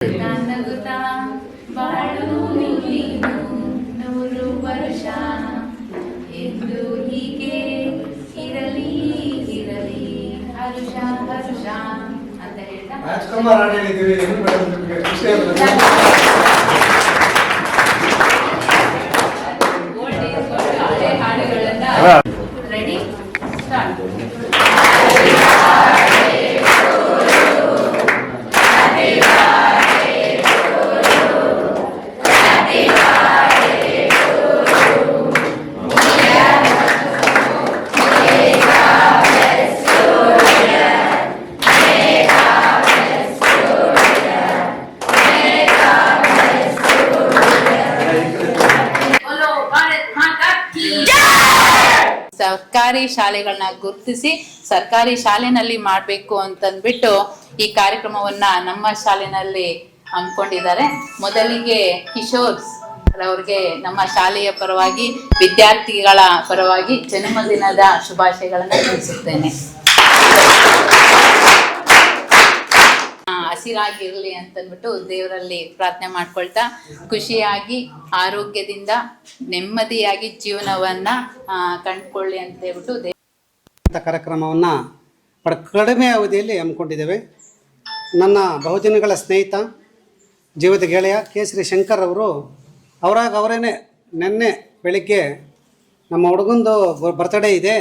ನಗುತ್ತಾ ಬಾಳು ನೀನು 100 ವರ್ಷ ಎಂದು ಹೀಗೆ ಇರಲಿ ಇರಲಿ ಹರುಷ ಹರುಷ ಅಂತ ಹೇಳ್ತಾ ರಾಜ್ಕುಮಾರ್ ಹೇಳಿದ್ದೀವಿ. ಹಳೆ ಹಾಡುಗಳನ್ನ ರೆಡಿ ಸ್ಟಾರ್ಟ್. ಸರ್ಕಾರಿ ಶಾಲೆಗಳನ್ನ ಗುರುತಿಸಿ ಸರ್ಕಾರಿ ಶಾಲೆನಲ್ಲಿ ಮಾಡಬೇಕು ಅಂತಂದ್ಬಿಟ್ಟು ಈ ಕಾರ್ಯಕ್ರಮವನ್ನ ನಮ್ಮ ಶಾಲೆನಲ್ಲಿ ಹಮ್ಮಿಕೊಂಡಿದ್ದಾರೆ. ಮೊದಲಿಗೆ ಕಿಶೋರ್ ಅವ್ರಿಗೆ ನಮ್ಮ ಶಾಲೆಯ ಪರವಾಗಿ ವಿದ್ಯಾರ್ಥಿಗಳ ಪರವಾಗಿ ಜನ್ಮದಿನದ ಶುಭಾಶಯಗಳನ್ನು ತಿಳಿಸುತ್ತೇನೆ. ಹಸಿರಾಗಿರ್ಲಿ ಅಂತಂದ್ಬಿಟ್ಟು ದೇವರಲ್ಲಿ ಪ್ರಾರ್ಥನೆ ಮಾಡ್ಕೊಳ್ತಾ ಖುಷಿಯಾಗಿ ಆರೋಗ್ಯದಿಂದ ನೆಮ್ಮದಿಯಾಗಿ ಜೀವನವನ್ನ ಕಂಡುಕೊಳ್ಳಿ ಅಂತ ಹೇಳ್ಬಿಟ್ಟು ಕಾರ್ಯಕ್ರಮವನ್ನ ಕಡಿಮೆ ಅವಧಿಯಲ್ಲಿ ಹಮ್ಮಿಕೊಂಡಿದ್ದೇವೆ. ನನ್ನ ಬಹುದಿನಗಳ ಸ್ನೇಹಿತ ಜೀವದ ಗೆಳೆಯ ಕೇಸರಿ ಶಂಕರ್ ಅವರು ಅವರೇನೆ ನಿನ್ನೆ ಬೆಳಿಗ್ಗೆ ನಮ್ಮ ಹುಡುಗಂದು ಬರ್ತ್ಡೇ ಇದೆ,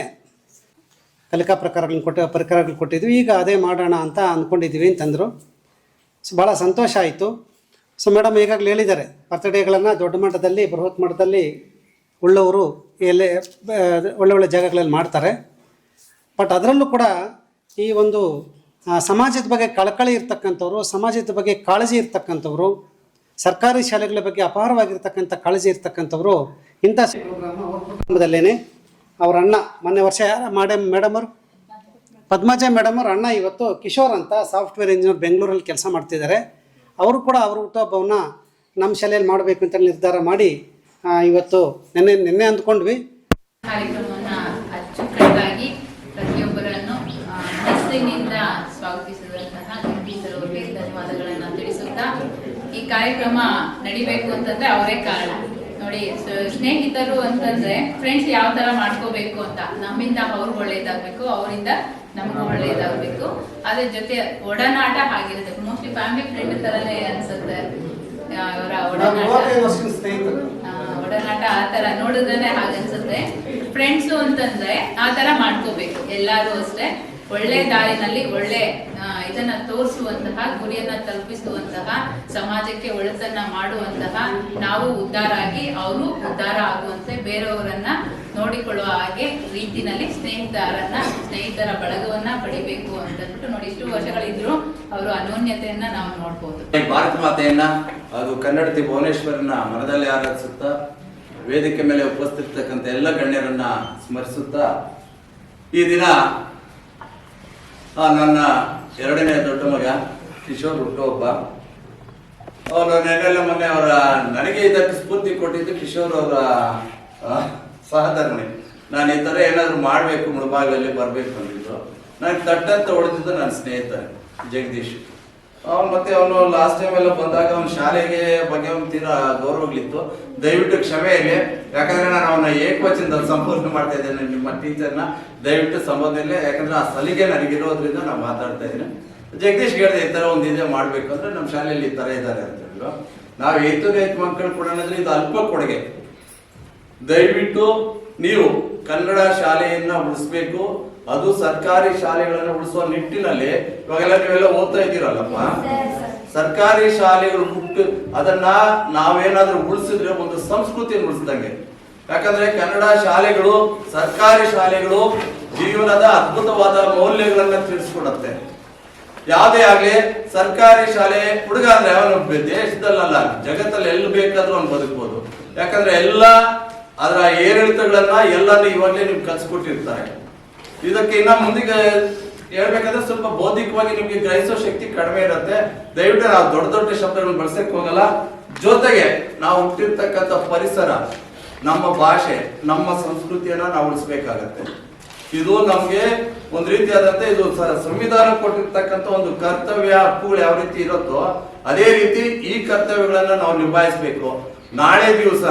ಕಲಿಕಾ ಪರಿಕರಗಳು ಕೊಟ್ಟಿದ್ವಿ, ಈಗ ಅದೇ ಮಾಡೋಣ ಅಂತ ಅಂದ್ಕೊಂಡಿದ್ದೀವಿ ಅಂತಂದರು. ಸೊ ಭಾಳ ಸಂತೋಷ ಆಯಿತು. ಸೊ ಮೇಡಮ್ ಈಗಾಗಲೇ ಹೇಳಿದ್ದಾರೆ, ಬರ್ತ್ಡೇಗಳನ್ನು ದೊಡ್ಡ ಮಟ್ಟದಲ್ಲಿ ಬೃಹತ್ ಮಟ್ಟದಲ್ಲಿ ಉಳ್ಳವರು ಎಲ್ಲೇ ಒಳ್ಳೊಳ್ಳೆ ಜಾಗಗಳಲ್ಲಿ ಮಾಡ್ತಾರೆ. ಬಟ್ ಅದರಲ್ಲೂ ಕೂಡ ಈ ಒಂದು ಸಮಾಜದ ಬಗ್ಗೆ ಕಳಕಳಿ ಇರ್ತಕ್ಕಂಥವ್ರು, ಸಮಾಜದ ಬಗ್ಗೆ ಕಾಳಜಿ ಇರ್ತಕ್ಕಂಥವ್ರು, ಸರ್ಕಾರಿ ಶಾಲೆಗಳ ಬಗ್ಗೆ ಅಪಾರವಾಗಿರ್ತಕ್ಕಂಥ ಕಾಳಜಿ ಇರ್ತಕ್ಕಂಥವ್ರು ಇಂಥ ಪ್ರೋಗ್ರಾಮ್ ಅವ್ರ ಕುಟುಂಬದಲ್ಲೇ ಅವ್ರ ಅಣ್ಣ ಮೊನ್ನೆ ವರ್ಷ ಮೇಡಮ್ ಅವರು ಪದ್ಮಜ ಮೇಡಮ್ ಅವ್ರ ಅಣ್ಣ ಇವತ್ತು ಕಿಶೋರ್ ಅಂತ ಸಾಫ್ಟ್ವೇರ್ ಇಂಜಿನಿಯರ್ ಬೆಂಗಳೂರಲ್ಲಿ ಕೆಲಸ ಮಾಡ್ತಿದ್ದಾರೆ. ಅವರು ಕೂಡ ಅವ್ರ ಹುಟ್ಟುಹಬ್ಬವನ್ನು ನಮ್ಮ ಶಾಲೆಯಲ್ಲಿ ಮಾಡಬೇಕು ಅಂತ ನಿರ್ಧಾರ ಮಾಡಿ ಇವತ್ತು ನಿನ್ನೆ ಅಂದ್ಕೊಂಡ್ವಿ. ಕಾರ್ಯಕ್ರಮವನ್ನು ಅಚ್ಚುಕಟ್ಟಾಗಿ ಪ್ರತಿಯೊಬ್ಬರನ್ನು ಮನಸ್ಸಿನಿಂದ ಸ್ವಾಗತಿಸಿದಂತಹ ಗಂಭೀರ ಅವರಿಗೆ ಧನ್ಯವಾದಗಳನ್ನು ತಿಳಿಸುತ್ತಾ, ಈ ಕಾರ್ಯಕ್ರಮ ನಡಿಬೇಕು ಅಂತಂದ್ರೆ ಅವರೇ ಕಾರಣ ನೋಡಿ. ಸ್ನೇಹಿತರು ಅಂತಂದ್ರೆ ಫ್ರೆಂಡ್ಸ್ ಯಾವ ತರ ಮಾಡ್ಕೋಬೇಕು ಅಂತ, ನಮ್ಮಿಂದ ಅವ್ರಿಗೆ ಒಳ್ಳೇದಾಗಬೇಕು, ಅವರಿಂದ ನಮಗೂ ಒಳ್ಳೇದಾಗಬೇಕು. ಅದ್ರ ಜೊತೆ ಒಡನಾಟ ಆಗಿರುತ್ತೆ. ಮೋಸ್ಟ್ಲಿ ಫ್ಯಾಮಿಲಿ ಫ್ರೆಂಡ್ ತರನೇ ಅನ್ಸುತ್ತೆ ಅವರ ಒಡನಾಟ. ಆ ತರ ನೋಡಿದ್ರೆ ಹಾಗನ್ಸುತ್ತೆ. ಫ್ರೆಂಡ್ಸು ಅಂತಂದ್ರೆ ಆ ತರ ಮಾಡ್ಕೋಬೇಕು ಎಲ್ಲಾರು ಅಷ್ಟೇ. ಒಳ್ಳೆ ದಾರಿನಲ್ಲಿ ಒಳ್ಳೆ ಇದನ್ನ ತೋರಿಸುವಂತಹ, ಗುರಿಯನ್ನ ತಲುಪಿಸುವಂತಹ, ಸಮಾಜಕ್ಕೆ ಒಳಿತನ್ನ ಮಾಡುವಂತಹ, ನಾವು ಉದ್ಧಾರ ಆಗಿ ಅವರು ಉದ್ಧಾರ ಆಗುವಂತೆ ಬೇರೆಯವರನ್ನ ನೋಡಿಕೊಳ್ಳುವ ಹಾಗೆ ರೀತಿನಲ್ಲಿ ಸ್ನೇಹಿತರ ಬಳಗವನ್ನ ಪಡಿಬೇಕು ಅಂತಂದ್ಬಿಟ್ಟು ನೋಡಿ, ಇಷ್ಟು ವರ್ಷಗಳಿದ್ರು ಅವರು ಅನೋನ್ಯತೆಯನ್ನ ನಾವು ನೋಡ್ಬೋದು. ಭಾರತ ಮಾತೆಯನ್ನ ಅದು ಕನ್ನಡತಿ ಭುವನೇಶ್ವರನ ಮನದಲ್ಲಿ ಆರಾಧಿಸುತ್ತಾ, ವೇದಿಕೆ ಮೇಲೆ ಉಪಸ್ಥಿತಕ್ಕಂಥ ಎಲ್ಲ ಗಣ್ಯರನ್ನ ಸ್ಮರಿಸುತ್ತಾ, ಈ ದಿನ ನನ್ನ ಎರಡನೇ ದೊಡ್ಡ ಮಗ ಕಿಶೋರ್ ಹುಟ್ಟುಹಬ್ಬ. ಅವನು ನೆನ್ನೆಲ್ಲ ಮೊನ್ನೆ ನನಗೆ ಇದಕ್ಕೆ ಸ್ಫೂರ್ತಿ ಕೊಟ್ಟಿದ್ದು ಕಿಶೋರ್ ಅವರ ಸಹಧರ್ಮಿ. ನಾನು ಈ ಥರ ಏನಾದರೂ ಮಾಡಬೇಕು, ಮುಳುಬಾಗಿಲಲ್ಲಿ ಬರಬೇಕು ಅಂದಿದ್ದು. ನನಗೆ ತಟ್ಟಂತ ಹೊಡೆದಿದ್ದು ನನ್ನ ಸ್ನೇಹಿತ ಜಗದೀಶ್. ಅವನು ಲಾಸ್ಟ್ ಟೈಮ್ ಎಲ್ಲ ಬಂದಾಗ ಅವನ ಶಾಲೆಗೆ ಬಗ್ಗೆ ಒಂದು ತೀರಾ ಗೌರವಗಳಿತ್ತು. ದಯವಿಟ್ಟು ಕ್ಷಮೆ ಇರಲಿ, ಯಾಕಂದ್ರೆ ನಾನು ಅವನ ಏಕವಚನದಲ್ಲಿ ಸಂಪೂರ್ಣ ಮಾಡ್ತಾ ಇದ್ದೇನೆ. ನಿಮ್ಮ ಟೀಚರ್ನ ದಯವಿಟ್ಟು ಸಂಬೋಧನೆ, ಯಾಕಂದ್ರೆ ಆ ಸಲಿಗೆ ನನಗಿರೋದ್ರಿಂದ ನಾನು ಮಾತಾಡ್ತಾ ಇದ್ದೀನಿ. ಜಗದೀಶ್ ಹೇಳಿದೆ, ಈ ತರ ಒಂದು ಇದೆ ಮಾಡ್ಬೇಕು ಅಂದ್ರೆ ನಮ್ಮ ಶಾಲೆಯಲ್ಲಿ ಈ ತರ ಇದ್ದಾರೆ ಅಂತ ಹೇಳಿದ್ರು. ನಾವು 8th ಮಕ್ಕಳು ಕೊಡೋಣ, ಇದು ಅಲ್ಪ ಕೊಡುಗೆ. ದಯವಿಟ್ಟು ನೀವು ಕನ್ನಡ ಶಾಲೆಯನ್ನ ಉಳಿಸ್ಬೇಕು, ಅದು ಸರ್ಕಾರಿ ಶಾಲೆಗಳನ್ನ ಉಳಿಸುವ ನಿಟ್ಟಿನಲ್ಲಿ. ಇವಾಗೆಲ್ಲ ನೀವೆಲ್ಲ ಓದ್ತಾ ಇದ್ದೀರಲ್ಲಪ್ಪ, ಸರ್ಕಾರಿ ಶಾಲೆಗಳು ಅದನ್ನ ನಾವೇನಾದ್ರೂ ಉಳಿಸಿದ್ರೆ ಒಂದು ಸಂಸ್ಕೃತಿಯನ್ನು ಉಳಿಸಿದಂಗೆ. ಯಾಕಂದ್ರೆ ಕನ್ನಡ ಶಾಲೆಗಳು, ಸರ್ಕಾರಿ ಶಾಲೆಗಳು ಜೀವನದ ಅದ್ಭುತವಾದ ಮೌಲ್ಯಗಳನ್ನ ತಿಳಿಸ್ಕೊಡತ್ತೆ. ಯಾವುದೇ ಆಗ್ಲಿ ಸರ್ಕಾರಿ ಶಾಲೆ ಹುಡುಗ ಅಂದ್ರೆ ಅವನು ದೇಶದಲ್ಲ, ಜಗತ್ತಲ್ಲಿ ಎಲ್ಲಿ ಬೇಕಾದ್ರೂ ಅವ್ನು ಬದುಕಬಹುದು. ಯಾಕಂದ್ರೆ ಎಲ್ಲ ಅದರ ಏರಿಳಿತಗಳನ್ನ ಎಲ್ಲಾನು ಇವಾಗಲೇ ನಿಮ್ಗೆ ಕಲ್ಸ್ಕೊಟ್ಟಿರ್ತಾರೆ. ಇದಕ್ಕೆ ಇನ್ನ ಮುಂದಿಗೆ ಹೇಳ್ಬೇಕಂದ್ರೆ ಸ್ವಲ್ಪ ಬೌದ್ಧಿಕವಾಗಿ ನಿಮ್ಗೆ ಗ್ರಹಿಸೋ ಶಕ್ತಿ ಕಡಿಮೆ ಇರುತ್ತೆ. ದಯವಿಟ್ಟು ನಾವು ದೊಡ್ಡ ದೊಡ್ಡ ಶಬ್ದಗಳನ್ನ ಬಳಸಕ್ ಹೋಗಲ್ಲ. ಜೊತೆಗೆ ನಾವು ಹುಟ್ಟಿರ್ತಕ್ಕಂಥ ಪರಿಸರ, ನಮ್ಮ ಭಾಷೆ, ನಮ್ಮ ಸಂಸ್ಕೃತಿಯನ್ನ ನಾವು ಉಳಿಸ್ಬೇಕಾಗತ್ತೆ. ಇದು ನಮ್ಗೆ ಒಂದ್ ರೀತಿಯಾದಂತೆ ಇದು ಸಂವಿಧಾನ ಕೊಟ್ಟಿರ್ತಕ್ಕಂಥ ಒಂದು ಕರ್ತವ್ಯ ಹಕ್ಕುಗಳು ಯಾವ ರೀತಿ ಇರುತ್ತೋ ಅದೇ ರೀತಿ ಈ ಕರ್ತವ್ಯಗಳನ್ನ ನಾವು ನಿಭಾಯಿಸಬೇಕು. ನಾಳೆ ದಿವಸ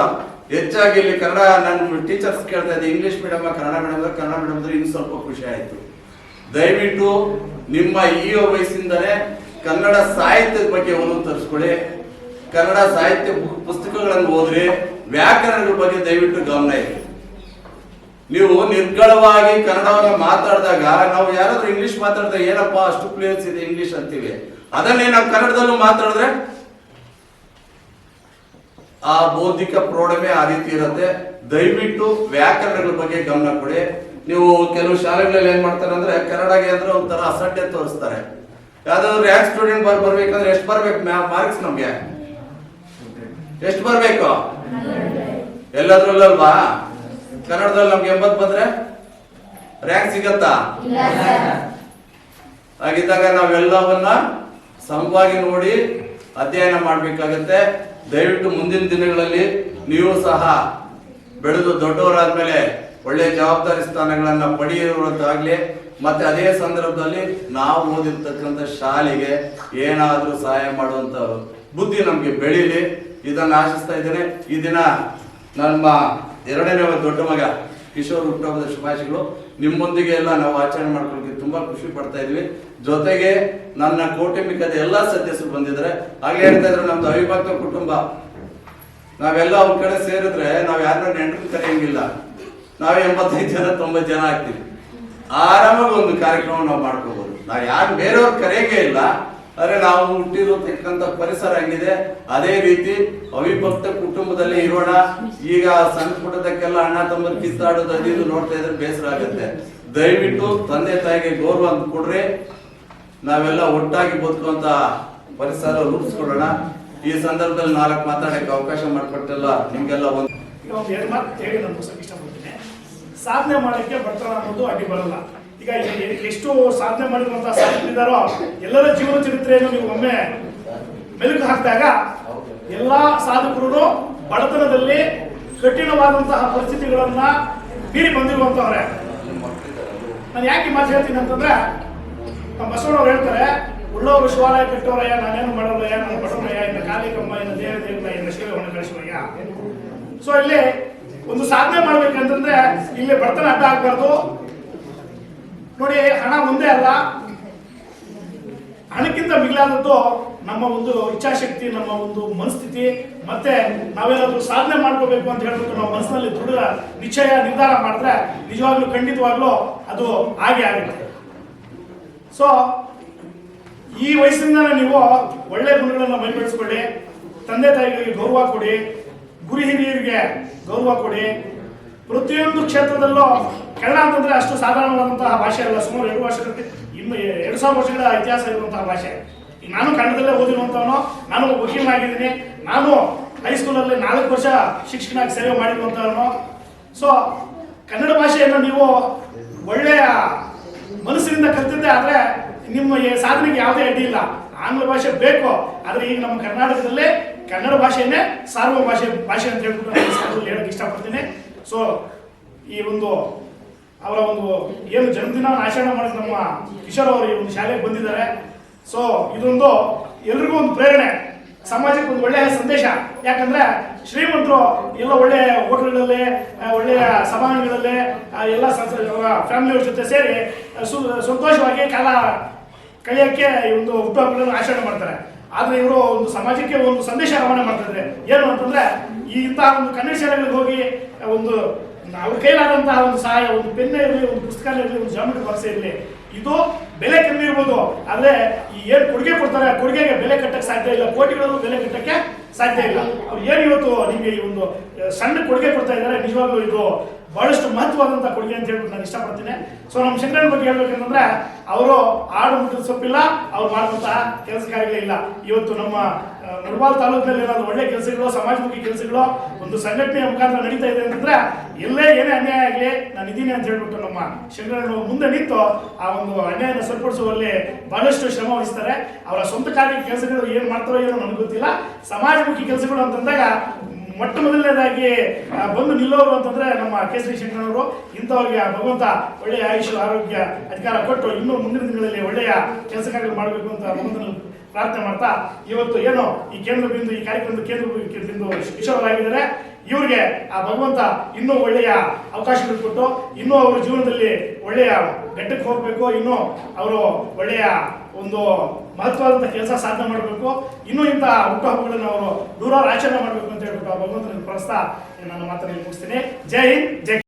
ಹೆಚ್ಚಾಗಿ ಇಲ್ಲಿ ಕನ್ನಡ ನನ್ನ ಟೀಚರ್ಸ್ ಕೇಳ್ತಾ ಇದ್ದೆ, ಇಂಗ್ಲಿಷ್ ಮೀಡಿಯಂ ಕನ್ನಡ ಮೀಡಿಯಂ ಇನ್ನು ಸ್ವಲ್ಪ ಖುಷಿ ಆಯ್ತು. ದಯವಿಟ್ಟು ನಿಮ್ಮ ಈ ವಯಸ್ಸಿಂದಲೇ ಕನ್ನಡ ಸಾಹಿತ್ಯದ ಬಗ್ಗೆ ಒಲವು ತರಿಸ್ಕೊಳ್ಳಿ. ಕನ್ನಡ ಸಾಹಿತ್ಯ ಪುಸ್ತಕಗಳನ್ನು ಓದ್ರಿ. ವ್ಯಾಕರಣಗಳ ಬಗ್ಗೆ ದಯವಿಟ್ಟು ಗಮನ ಇರಿ. ನೀವು ನಿರ್ಗಳವಾಗಿ ಕನ್ನಡವನ್ನ ಮಾತಾಡಿದಾಗ ನಾವು ಯಾರಾದ್ರೂ ಇಂಗ್ಲಿಷ್ ಮಾತಾಡಿದಾಗ ಏನಪ್ಪಾ ಅಷ್ಟು ಪ್ಲೇಸ್ ಇದೆ ಇಂಗ್ಲಿಷ್ ಅಂತೀವಿ. ಅದನ್ನೇ ನಾವು ಕನ್ನಡದಲ್ಲೂ ಮಾತಾಡಿದ್ರೆ ಆ ಬೌದ್ಧಿಕ ಪ್ರೌಢಮೆ ಆ ರೀತಿ ಇರುತ್ತೆ. ದಯವಿಟ್ಟು ವ್ಯಾಕರಣಗಳ ಬಗ್ಗೆ ಗಮನ ಕೊಡಿ. ನೀವು ಕೆಲವು ಶಾಲೆಗಳಲ್ಲಿ ಏನ್ ಮಾಡ್ತಾರೆ ಅಂದ್ರೆ ಕನ್ನಡಗೆ ಅಂದ್ರೆ ಒಂಥರ ಅಸಡ್ಡೆ ತೋರಿಸ್ತಾರೆ. ಯಾವ್ದಾದ್ರು ರ್ಯಾಂಕ್ ಸ್ಟೂಡೆಂಟ್ ಬರ್ಬೇಕಂದ್ರೆ ಎಷ್ಟು ಬರ್ಬೇಕು ಮಾರ್ಕ್ಸ್? ನಮ್ಗೆ ಎಷ್ಟು ಬರ್ಬೇಕು? ಎಲ್ಲದ್ರಲ್ಲಲ್ವಾ? ಕನ್ನಡದಲ್ಲಿ ನಮ್ಗೆ 80 ಬಂದ್ರೆ ರ್ಯಾಂಕ್ ಸಿಗತ್ತಾ? ಹಾಗಿದ್ದಾಗ ನಾವೆಲ್ಲವನ್ನ ಸಮವಾಗಿ ನೋಡಿ ಅಧ್ಯಯನ ಮಾಡ್ಬೇಕಾಗತ್ತೆ. ದಯವಿಟ್ಟು ಮುಂದಿನ ದಿನಗಳಲ್ಲಿ ನೀವು ಸಹ ಬೆಳೆದು ದೊಡ್ಡವರಾದ್ಮೇಲೆ ಒಳ್ಳೆ ಜವಾಬ್ದಾರಿ ಸ್ಥಾನಗಳನ್ನ ಪಡೆಯುವುದಾಗ್ಲಿ, ಮತ್ತೆ ಅದೇ ಸಂದರ್ಭದಲ್ಲಿ ನಾವು ಓದಿರ್ತಕ್ಕಂಥ ಶಾಲೆಗೆ ಏನಾದ್ರೂ ಸಹಾಯ ಮಾಡುವಂತ ಬುದ್ಧಿ ನಮ್ಗೆ ಬೆಳೀಲಿ, ಇದನ್ನ ಆಶಿಸ್ತಾ ಇದ್ದೇನೆ. ಈ ದಿನ ನಮ್ಮ 2ನೇ ದೊಡ್ಡ ಮಗ ಕಿಶೋರ್ ಹುಟ್ಟುಹಬ್ಬದ ಶುಭಾಶಯಗಳು. ನಿಮ್ಮೊಂದಿಗೆ ಎಲ್ಲ ನಾವು ಆಚರಣೆ ಮಾಡ್ಕೊಳ್ಳೋಕೆ ತುಂಬಾ ಖುಷಿ ಪಡ್ತಾ ಇದ್ವಿ. ಜೊತೆಗೆ ನನ್ನ ಕೌಟುಂಬಿಕದ ಎಲ್ಲಾ ಸದಸ್ಯರು ಬಂದಿದ್ದಾರೆ. ಹಾಗೆ ಹೇಳ್ತಾ ಇದ್ರು, ನಮ್ದು ಅವಿಭಕ್ತ ಕುಟುಂಬ, ನಾವೆಲ್ಲ ಒಂದ್ ಕಡೆ ಸೇರಿದ್ರೆ ನಾವ್ ಯಾರನ್ನ ನೆಂಟರು ಕರೆಯಂಗಿಲ್ಲ. ನಾವೇ 85 ಜನ 90 ಜನ ಆಗ್ತೀವಿ. ಆರಾಮಾಗಿ ಒಂದು ಕಾರ್ಯಕ್ರಮ ನಾವು ಮಾಡ್ಕೋಬಹುದು. ನಾವ್ ಯಾರು ಬೇರೆಯವ್ರು ಕರೆಯಂಗೇ ಇಲ್ಲ. ಆದ್ರೆ ನಾವು ಹುಟ್ಟಿರತಕ್ಕಂತ ಪರಿಸರ ಹೆಂಗಿದೆ ಅದೇ ರೀತಿ ಅವಿಭಕ್ತ ಕುಟುಂಬದಲ್ಲಿ ಇರೋಣ. ಈಗ ಸಣ್ಣ ಪುಟ್ಟದಕ್ಕೆಲ್ಲ ಅಣ್ಣ ತಮ್ಮರು ಕಿತ್ತಾಡೋದು ಅದು ನೋಡ್ತಾ ಇದ್ರೆ ಬೇಸರ ಆಗುತ್ತೆ. ದಯವಿಟ್ಟು ತಂದೆ ತಾಯಿಗೆ ಗೌರವ ಅಂತ ಕೊಡ್ರಿ. ನಾವೆಲ್ಲ ಒಟ್ಟಾಗಿ ಬದುಕುವಂತ ಪರಿಸರ ರೂಪಿಸ್ಕೊಳ್ಳೋಣ. ಈ ಸಂದರ್ಭದಲ್ಲಿ 4 ಮಾತಾಡಕ್ಕೆ ಅವಕಾಶ ಮಾಡಿಕೊಟ್ಟೆಲ್ಲ ನಿಮ್ಗೆಲ್ಲ ಒಂದು 2 ಮಾತು ಹೇಳಿ ನಾನು ಮುಗಿಸಕ್ಕೆ ಇಷ್ಟಪಡ್ತೀನಿ. ಸಾಧನೆ ಮಾಡಕ್ಕೆ ಬಡತನ ಅನ್ನೋದು ಅಡ್ಡಿ ಬರಲ್ಲ. ಈಗ ಎಷ್ಟು ಸಾಧನೆ ಮಾಡಿರುವಂತಹ ಸಾಧಕರಿದ್ದಾರೋ ಎಲ್ಲರ ಜೀವನ ಚರಿತ್ರೆಯನ್ನು ನೀವು ಒಮ್ಮೆ ಮೆಲುಕು ಹಾಕಿದಾಗ ಎಲ್ಲಾ ಸಾಧಕರು ಬಡತನದಲ್ಲಿ ಕಠಿಣವಾದಂತಹ ಪರಿಸ್ಥಿತಿಗಳನ್ನ ಮೀರಿ ಬಂದಿರುವಂತವ್ರೆ. ನಾನು ಯಾಕೆ ಮಾತು ಹೇಳ್ತೀನಿ ಅಂತಂದ್ರೆ, ನಮ್ಮ ಬಸವಣ್ಣವ್ರು ಹೇಳ್ತಾರೆ, ಉಳ್ಳವರು ಶಿವಾಲಯ ಕಟ್ಟೋರಯ್ಯ, ನಾನೇನು ಮಾಡೋರಯ್ಯ, ನನ್ನ ಬಡವರಯ್ಯ, ಇನ್ನ ಕಾಲಿಕಮ್ಮ, ಇನ್ನ ದೇವ ಇನ್ನ ಸೇವೆ ಹೊಣ ಕಳಿಸುವಯ್ಯ. ಸೊ ಇಲ್ಲಿ ಒಂದು ಸಾಧನೆ ಮಾಡ್ಬೇಕಂತಂದ್ರೆ ಇಲ್ಲಿ ಬಡತನ ಅಡ್ಡ ಆಗ್ಬಾರ್ದು. ನೋಡಿ, ಹಣ ಒಂದೇ ಅಲ್ಲ, ಹಣಕ್ಕಿಂತ ಮಿಗಿಲಾದದ್ದು ನಮ್ಮ ಒಂದು ಇಚ್ಛಾಶಕ್ತಿ, ನಮ್ಮ ಒಂದು ಮನಸ್ಥಿತಿ, ಮತ್ತೆ ನಾವೇನಾದ್ರೂ ಸಾಧನೆ ಮಾಡ್ಕೋಬೇಕು ಅಂತ ಹೇಳ್ಬಿಟ್ಟು ನಾವು ಮನಸ್ಸಿನಲ್ಲಿ ದೃಢ ನಿಶ್ಚಯ ನಿರ್ಧಾರ ಮಾಡಿದ್ರೆ ನಿಜವಾಗ್ಲೂ ಖಂಡಿತವಾಗ್ಲೂ ಅದು ಹಾಗೆ ಆಗುತ್ತೆ. ಸೊ ಈ ವಯಸ್ಸಿನಿಂದ ನೀವು ಒಳ್ಳೆ ಗುಣಗಳನ್ನ ಮೈಬೆಳೆಸ್ಕೊಳ್ಳಿ. ತಂದೆ ತಾಯಿಗಳಿಗೆ ಗೌರವ ಕೊಡಿ, ಗುರು ಹಿರಿಯರಿಗೆ ಗೌರವ ಕೊಡಿ. ಪ್ರತಿಯೊಂದು ಕ್ಷೇತ್ರದಲ್ಲೂ ಕನ್ನಡ ಅಂತಂದ್ರೆ ಅಷ್ಟು ಸಾಧಾರಣವಾದಂತಹ ಭಾಷೆ ಅಲ್ಲ. ಸುಮಾರು 2000 ವರ್ಷಗಳ ಇತಿಹಾಸ ಇರುವಂತಹ ಭಾಷೆ. ಈಗ ನಾನು ಕನ್ನಡದಲ್ಲೇ ಓದಿರುವಂತವನು, ನಾನು ವಕೀಲನಾಗಿದ್ದೀನಿ, ನಾನು ಹೈಸ್ಕೂಲಲ್ಲಿ 4 ವರ್ಷ ಶಿಕ್ಷಕನಾಗಿ ಸೇವೆ ಮಾಡಿರುವಂತವನು. ಸೊ ಕನ್ನಡ ಭಾಷೆಯನ್ನು ನೀವು ಒಳ್ಳೆಯ ಮನಸ್ಸಿನಿಂದ ಕಲ್ತಿದ್ದೆ ಆದ್ರೆ ನಿಮ್ಮ ಸಾಧನೆಗೆ ಯಾವುದೇ ಅಡ್ಡಿ ಇಲ್ಲ. ಆಂಗ್ಲ ಭಾಷೆ ಬೇಕು, ಆದ್ರೆ ಈಗ ನಮ್ಮ ಕರ್ನಾಟಕದಲ್ಲೇ ಕನ್ನಡ ಭಾಷೆಯನ್ನೇ ಸಾರ್ವ ಭಾಷೆ ಅಂತ ಹೇಳ್ಬಿಟ್ಟು ಹೇಳಕ್ ಇಷ್ಟಪಡ್ತೀನಿ. ಸೊ ಈ ಒಂದು ಅವರ ಒಂದು ಏನು ಜನ್ಮದಿನ ಆಚರಣೆ ಮಾಡಿದ ನಮ್ಮ ಕಿಶೋರ್ ಅವರು ಈ ಒಂದು ಶಾಲೆಗೆ ಬಂದಿದ್ದಾರೆ. ಸೊ ಇದೊಂದು ಎಲ್ರಿಗೂ ಒಂದು ಪ್ರೇರಣೆ, ಸಮಾಜಕ್ಕೆ ಒಂದು ಒಳ್ಳೆಯ ಸಂದೇಶ. ಯಾಕಂದ್ರೆ ಶ್ರೀಮಂತರು ಎಲ್ಲ ಒಳ್ಳೆಯ ಹೋಟೆಲ್ಗಳಲ್ಲಿ, ಒಳ್ಳೆಯ ಸಭಾಂಗಣಗಳಲ್ಲಿ ಎಲ್ಲ ಫ್ಯಾಮಿಲಿಯವ್ರ ಜೊತೆ ಸೇರಿ ಸಂತೋಷವಾಗಿ ಕಾಲ ಕಳೆಯಕ್ಕೆ ಈ ಒಂದು ಹುಟ್ಟುಹಬ್ಬಗಳನ್ನು ಆಚರಣೆ ಮಾಡ್ತಾರೆ. ಆದ್ರೆ ಇವರು ಒಂದು ಸಮಾಜಕ್ಕೆ ಒಂದು ಸಂದೇಶ ರವಾನೆ ಮಾಡ್ತಿದ್ದಾರೆ. ಏನು ಅಂತಂದ್ರೆ, ಈ ಇಂತಹ ಒಂದು ಕನ್ನಡ ಶಾಲೆಗಳಿಗೆ ಹೋಗಿ ಒಂದು ಅವ್ರ ಕೈಲಾದಂತಹ ಒಂದು ಸಹಾಯ, ಒಂದು ಪೆನ್ ಇರಲಿ, ಒಂದು ಪುಸ್ತಕ ಇರಲಿ, ಒಂದು ಜಾಮೆಟ್ರಿ ಬಾಕ್ಸ್ ಇರಲಿ, ಇದು ಬೆಲೆ ಕಮ್ಮಿ ಇರ್ಬೋದು, ಆದ್ರೆ ಈ ಏನ್ ಕೊಡುಗೆ ಕೊಡ್ತಾರೆ ಕೊಡುಗೆಗೆ ಬೆಲೆ ಕಟ್ಟಕ್ಕೆ ಸಾಧ್ಯ ಇಲ್ಲ, ಕೋಟಿಗಳಲ್ಲೂ ಬೆಲೆ ಕಟ್ಟಕ್ಕೆ ಸಾಧ್ಯ ಇಲ್ಲ. ಅವ್ರು ಏನು ಇವತ್ತು ನಿಮ್ಗೆ ಈ ಒಂದು ಸಣ್ಣ ಕೊಡುಗೆ ಕೊಡ್ತಾ ಇದ್ದಾರೆ, ನಿಜವಾಗ್ಲೂ ಇದು ಬಹಳಷ್ಟು ಮಹತ್ವವಾದಂತಹ ಕೊಡುಗೆ ಅಂತ ಹೇಳ್ಬಿಟ್ಟು ನಾನು ಇಷ್ಟಪಡ್ತೀನಿ. ಸೊ ನಮ್ಮ ಶಂಕರನ ಬಗ್ಗೆ ಹೇಳ್ಬೇಕಂತಂದ್ರೆ, ಅವರು ಆಡು ಮುಟ್ಟಿದ ಸೊಪ್ಪಿಲ್ಲ, ಅವ್ರು ಮಾಡುವಂತಹ ಕೆಲಸ ಕಾರ್ಯಗಳಿಲ್ಲ. ಇವತ್ತು ನಮ್ಮ ಮುಳಬಾಲ್ ತಾಲೂಕಿನಲ್ಲಿ ಏನಾದ್ರು ಒಳ್ಳೆ ಕೆಲಸಗಳು, ಸಮಾಜಮುಖಿ ಕೆಲಸಗಳು ಒಂದು ಸಂಘಟನೆಯ ಮುಖಾಂತರ ನಡೀತಾ ಇದೆ ಅಂತಂದ್ರೆ, ಎಲ್ಲೇ ಏನೇ ಅನ್ಯಾಯ ಆಗಲಿ ನಾನು ಇದೀನಿ ಅಂತ ಹೇಳ್ಬಿಟ್ಟು ನಮ್ಮ ಶಂಕರಣ್ಣ ಮುಂದೆ ನಿಂತು ಆ ಒಂದು ಅನ್ಯಾಯನ ಸರಿಪಡಿಸುವಲ್ಲಿ ಬಹಳಷ್ಟು ಶ್ರಮ ವಹಿಸ್ತಾರೆ. ಅವರ ಸ್ವಂತ ಕಾರ್ಯ ಕೆಲಸಗಳು ಏನ್ ಮಾಡ್ತಾರೋ ಏನೋ ನನಗೆ ಗೊತ್ತಿಲ್ಲ. ಸಮಾಜಮುಖಿ ಕೆಲಸಗಳು ಅಂತಂದಾಗ ಮೊಟ್ಟ ಮೊದಲನೇದಾಗಿ ಬಂದು ನಿಲ್ಲೋರು ಅಂತಂದ್ರೆ ನಮ್ಮ ಕೇಸರಿ ಶಂಕರವರು. ಇಂಥವ್ರಿಗೆ ಭಗವಂತ ಒಳ್ಳೆಯ ಆಯುಷ್ ಆರೋಗ್ಯ ಅಧಿಕಾರ ಕೊಟ್ಟು ಇನ್ನೂ ಮುಂದಿನ ದಿನಗಳಲ್ಲಿ ಒಳ್ಳೆಯ ಕೆಲಸ ಕಾರ್ಯಗಳು ಮಾಡಬೇಕು ಅಂತ ಭಗವಂತನ ಪ್ರಾರ್ಥನೆ ಮಾಡ್ತಾ, ಇವತ್ತು ಏನು ಈ ಕೇಂದ್ರ ಬಿಂದು, ಈ ಕಾರ್ಯಕ್ರಮದ ಕೇಂದ್ರ ಬಿಂದು ಈಶ್ವರರಾಗಿದ್ದಾರೆ. ಇವ್ರಿಗೆ ಆ ಭಗವಂತ ಇನ್ನೂ ಒಳ್ಳೆಯ ಅವಕಾಶಗಳು ಕೊಟ್ಟು ಇನ್ನೂ ಅವರ ಜೀವನದಲ್ಲಿ ಒಳ್ಳೆಯ ಘಟ್ಟಕ್ಕೆ ಹೋಗಬೇಕು, ಇನ್ನೂ ಅವರು ಒಳ್ಳೆಯ ಒಂದು ಮಹತ್ವವಾದಂಥ ಕೆಲಸ ಸಾಧನೆ ಮಾಡಬೇಕು, ಇನ್ನೂ ಇಂಥ ಹುಟ್ಟುಹಬ್ಬಗಳನ್ನು ಅವರು ನೂರಾರು ಆಚರಣೆ ಮಾಡಬೇಕು ಅಂತ ಹೇಳ್ಬಿಟ್ಟು ಆ ಭಗವಂತನ ಪ್ರಾರ್ಥಿಸ್ತಾ ನನ್ನ ಮಾತನ್ನು ಮುಗಿಸ್ತೀನಿ. ಜೈ ಹಿಂದ್, ಜೈ